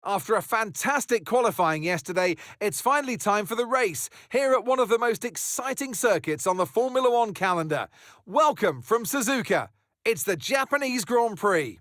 After a fantastic qualifying yesterday, it's finally time for the race here at one of the most exciting circuits on the Formula One calendar. Welcome from Suzuka. It's the Japanese Grand Prix.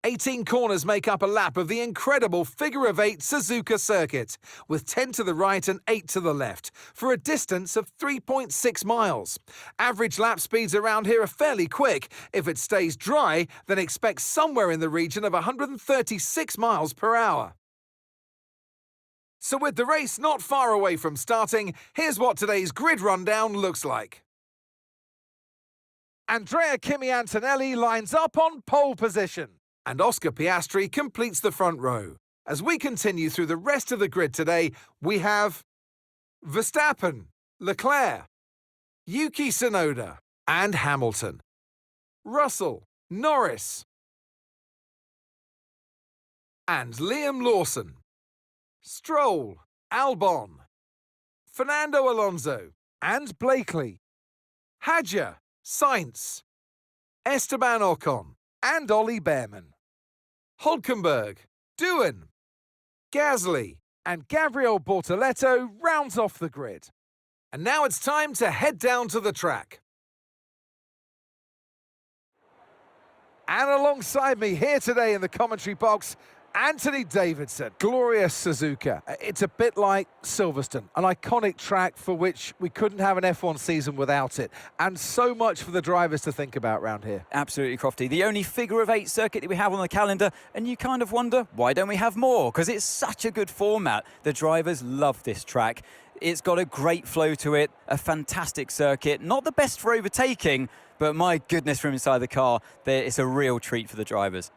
18 corners make up a lap of the incredible figure-of-8 Suzuka circuit, with 10 to the right and 8 to the left, for a distance of 3.6 miles. Average lap speeds around here are fairly quick. If it stays dry, then expect somewhere in the region of 136 miles per hour. So with the race not far away from starting, here's what today's grid rundown looks like. Andrea Kimi Antonelli lines up on pole position, and Oscar Piastri completes the front row. As we continue through the rest of the grid today, we have Verstappen, Leclerc, Yuki Tsunoda, and Hamilton, Russell, Norris, and Liam Lawson, Stroll, Albon, Fernando Alonso, and Blakely, Hadjar, Sainz, Esteban Ocon, and Ollie Behrman, Hülkenberg, Doohan, Gasly, and Gabriel Bortoleto rounds off the grid. And now it's time to head down to the track. And alongside me here today in the commentary box, Anthony Davidson. Glorious Suzuka. It's a bit like Silverstone, an iconic track for which we couldn't have an F1 season without it. And so much for the drivers to think about around here. Absolutely, Crofty. The only figure-of-8 circuit that we have on the calendar, and you kind of wonder, why don't we have more? Because it's such a good format. The drivers love this track. It's got a great flow to it, a fantastic circuit. Not the best for overtaking, but my goodness, from inside the car, it's a real treat for the drivers.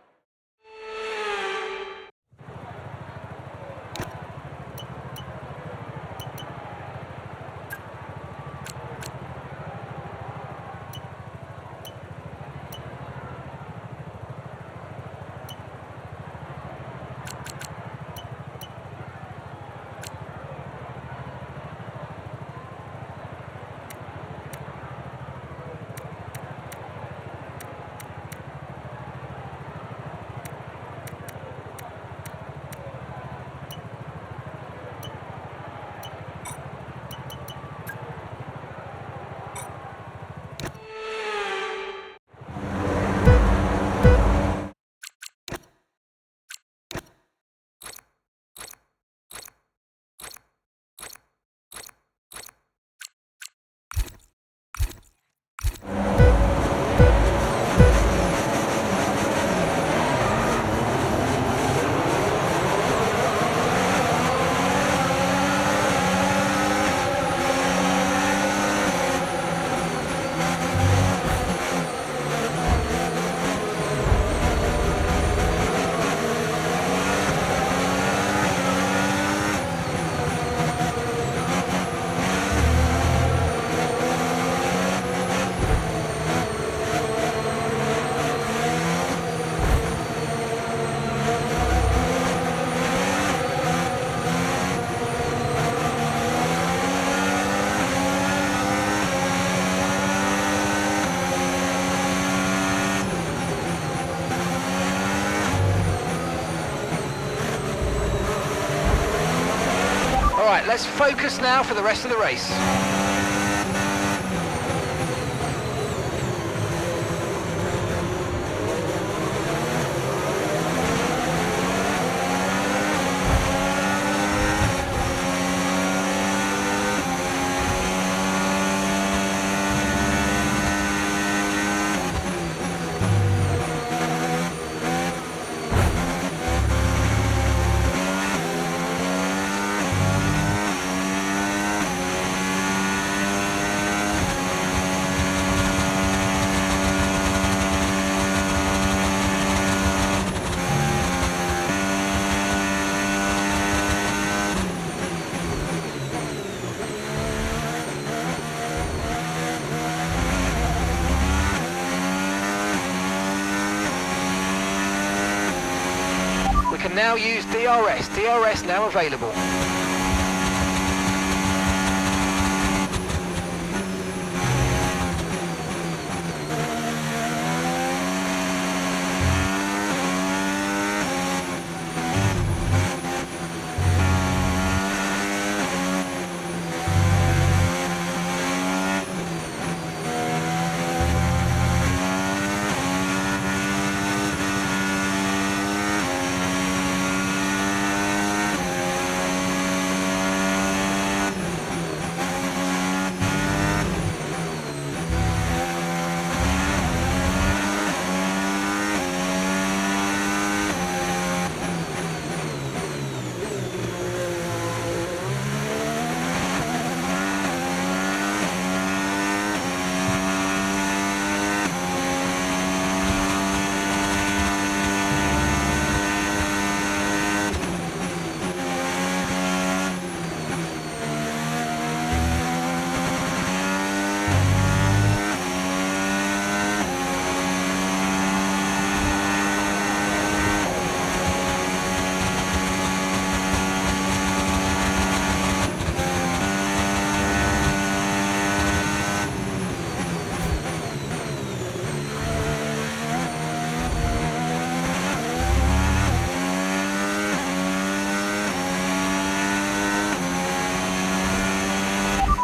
Right, let's focus now for the rest of the race. We can now use DRS. DRS now available.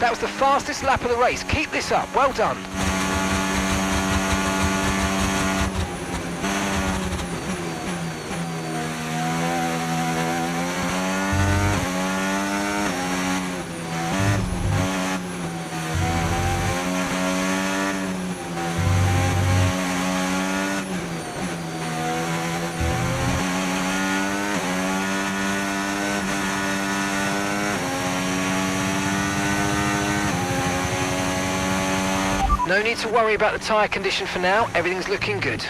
That was the fastest lap of the race. Keep this up. Well done. No need to worry about the tyre condition for now, everything's looking good.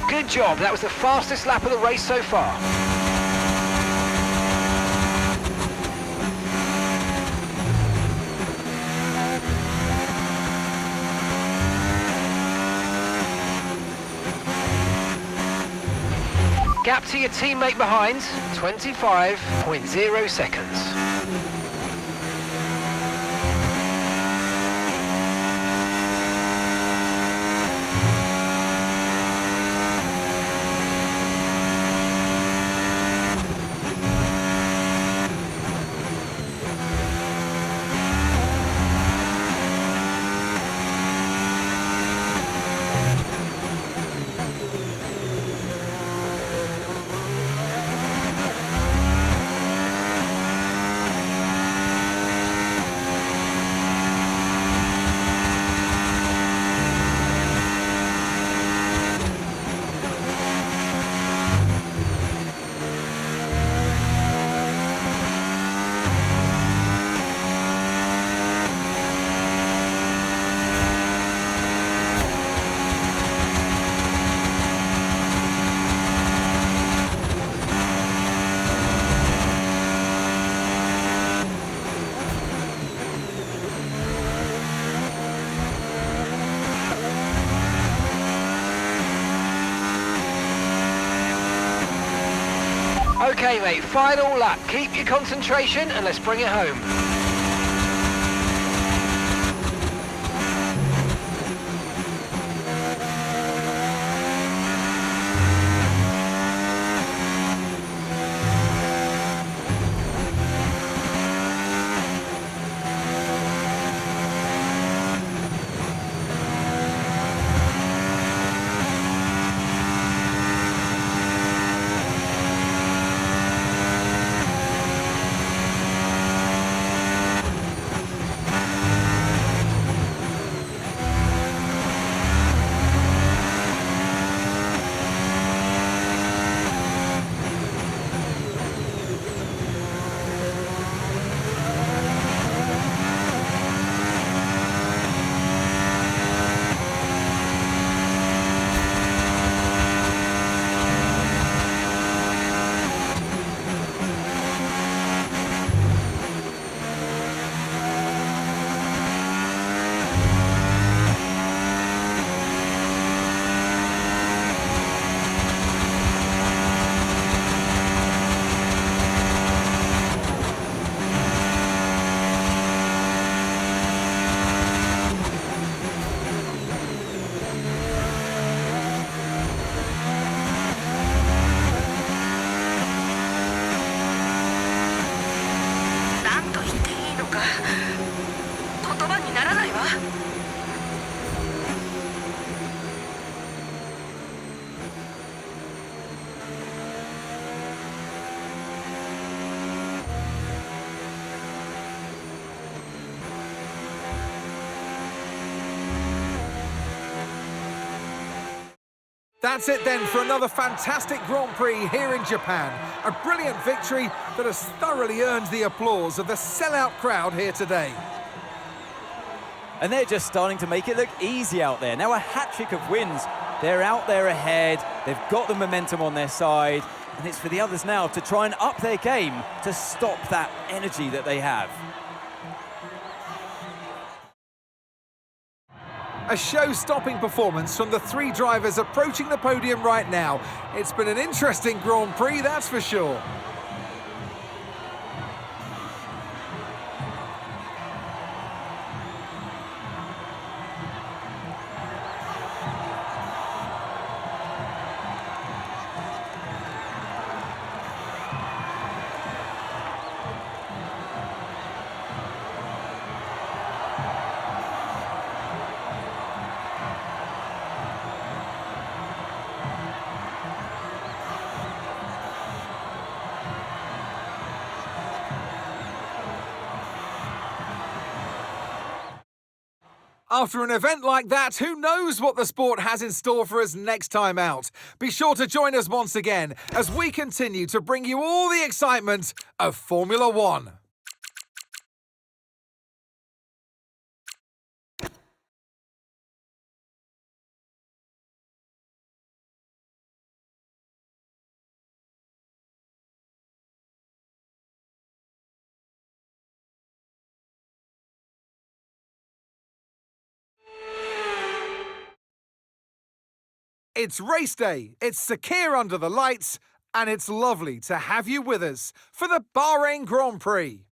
Good job, that was the fastest lap of the race so far. Gap to your teammate behind, 25.0 seconds. Okay mate, final lap. Keep your concentration and let's bring it home. That's it then for another fantastic Grand Prix here in Japan. A brilliant victory that has thoroughly earned the applause of the sellout crowd here today. And they're just starting to make it look easy out there. Now a hat-trick of wins. They're out there ahead. They've got the momentum on their side. And it's for the others now to try and up their game to stop that energy that they have. A show-stopping performance from the three drivers approaching the podium right now. It's been an interesting Grand Prix, that's for sure. After an event like that, who knows what the sport has in store for us next time out? Be sure to join us once again as we continue to bring you all the excitement of Formula One. It's race day, it's secure under the lights, and it's lovely to have you with us for the Bahrain Grand Prix.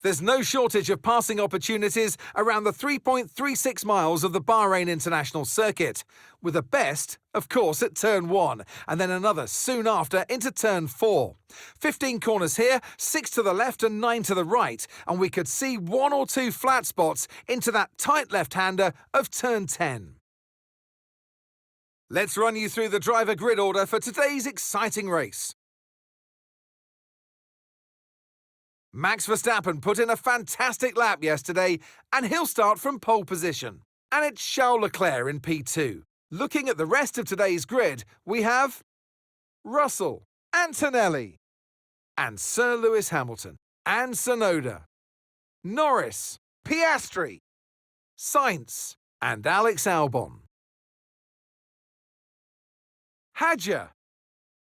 There's no shortage of passing opportunities around the 3.36 miles of the Bahrain International Circuit, with the best, of course, at turn 1, and then another soon after into turn 4. 15 corners here, 6 to the left and 9 to the right, and we could see 1 or 2 flat spots into that tight left-hander of turn 10. Let's run you through the driver grid order for today's exciting race. Max Verstappen put in a fantastic lap yesterday, and he'll start from pole position. And it's Charles Leclerc in P2. Looking at the rest of today's grid, we have Russell, Antonelli, and Sir Lewis Hamilton, and Tsunoda, Norris, Piastri, Sainz, and Alex Albon. Hadjar,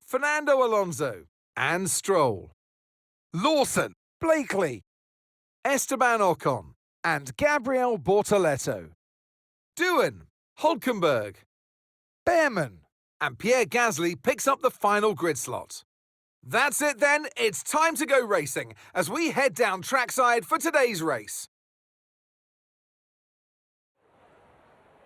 Fernando Alonso, and Stroll. Lawson, Blakely, Esteban Ocon, and Gabriel Bortoleto. Doohan, Hulkenberg, Behrman, and Pierre Gasly picks up the final grid slot. That's it then, it's time to go racing as we head down trackside for today's race.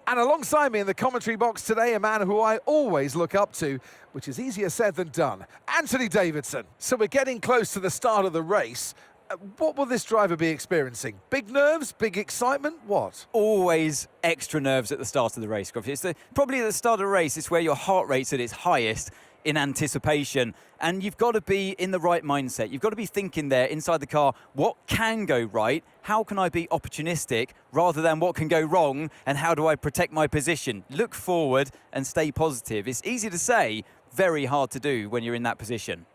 And alongside me in the commentary box today, a man who I always look up to, which is easier said than done, Anthony Davidson. So we're getting close to the start of the race. What will this driver be experiencing? Big nerves, big excitement, what? Always extra nerves at the start of the race, Gruff. Probably at the start of the race, it's where your heart rate's at its highest in anticipation, and you've got to be in the right mindset. You've got to be thinking there inside the car, what can go right? How can I be opportunistic rather than what can go wrong, and how do I protect my position? Look forward and stay positive. It's easy to say, very hard to do when you're in that position.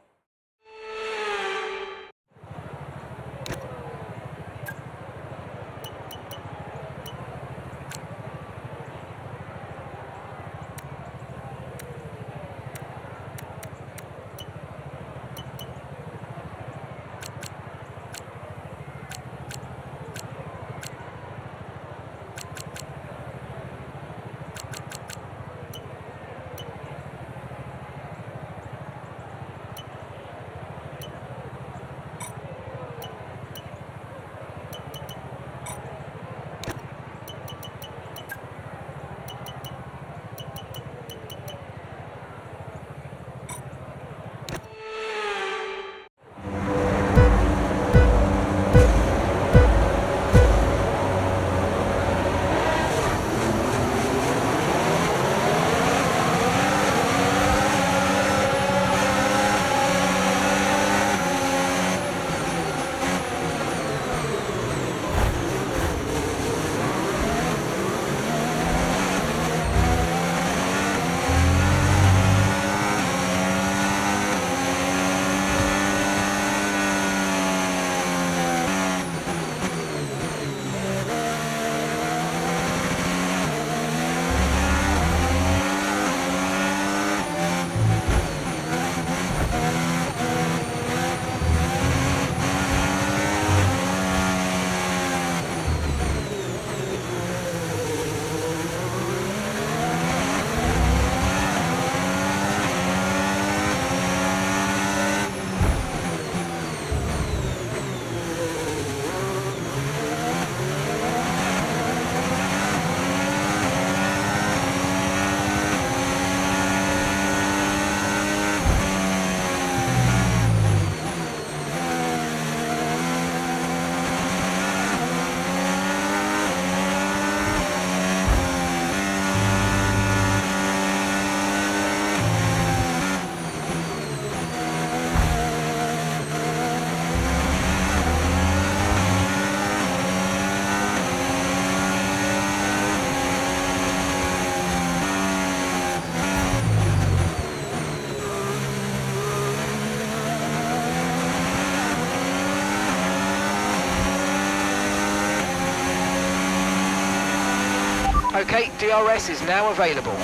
Okay, DRS is now available.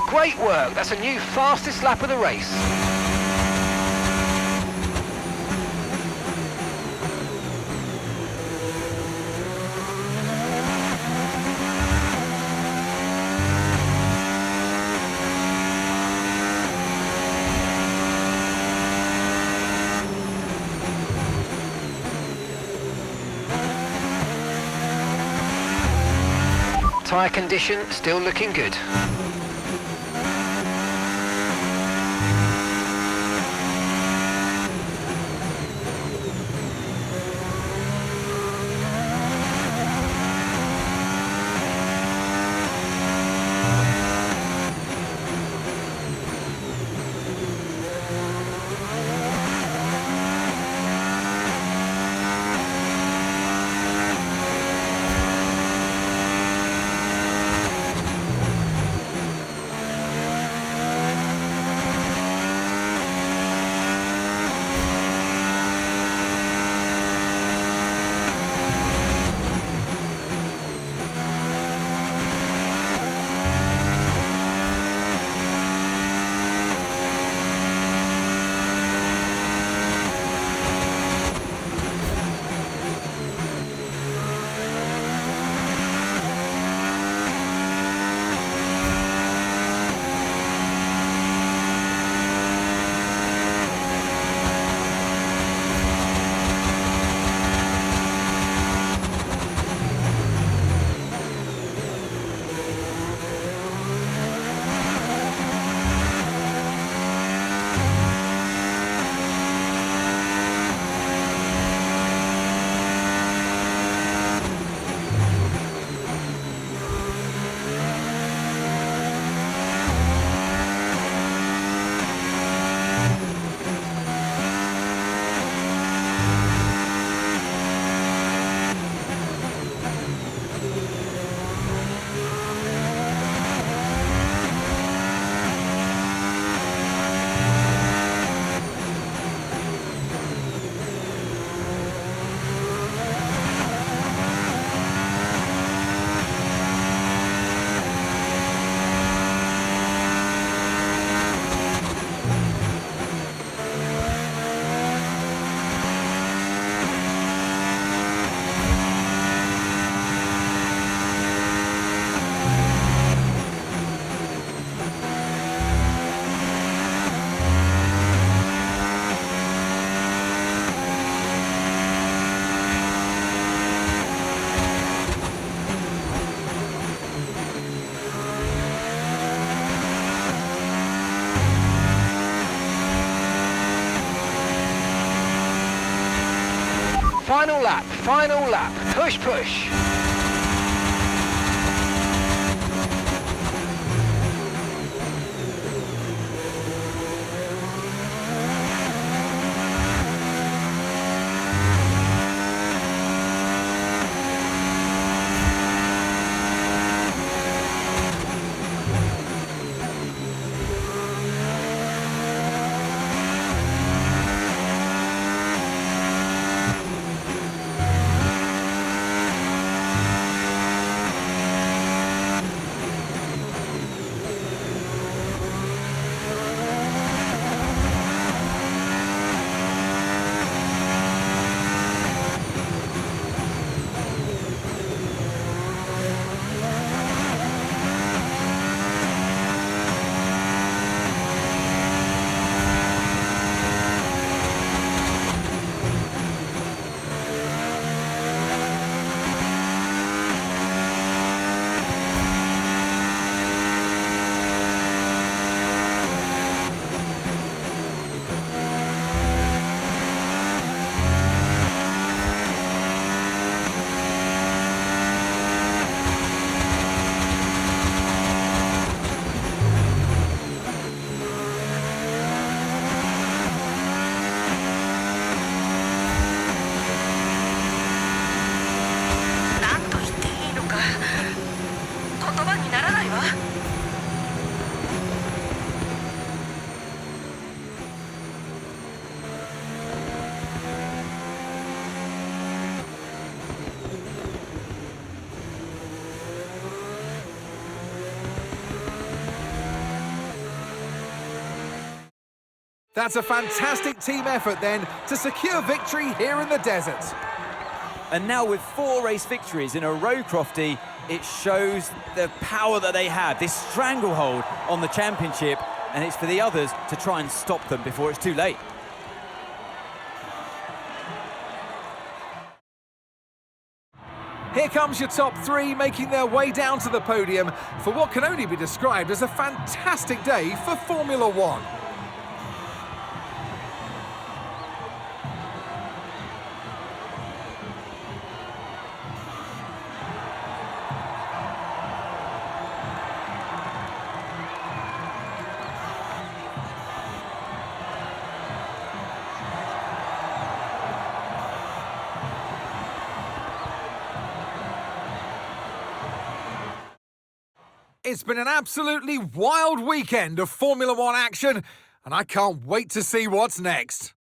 Great work, that's a new fastest lap of the race. Tyre condition still looking good. Final lap, push, push. That's a fantastic team effort then to secure victory here in the desert. And now with 4 race victories in a row, Crofty, it shows the power that they have, this stranglehold on the championship, and it's for the others to try and stop them before it's too late. Here comes your top 3 making their way down to the podium for what can only be described as a fantastic day for Formula One. It's been an absolutely wild weekend of Formula One action, and I can't wait to see what's next.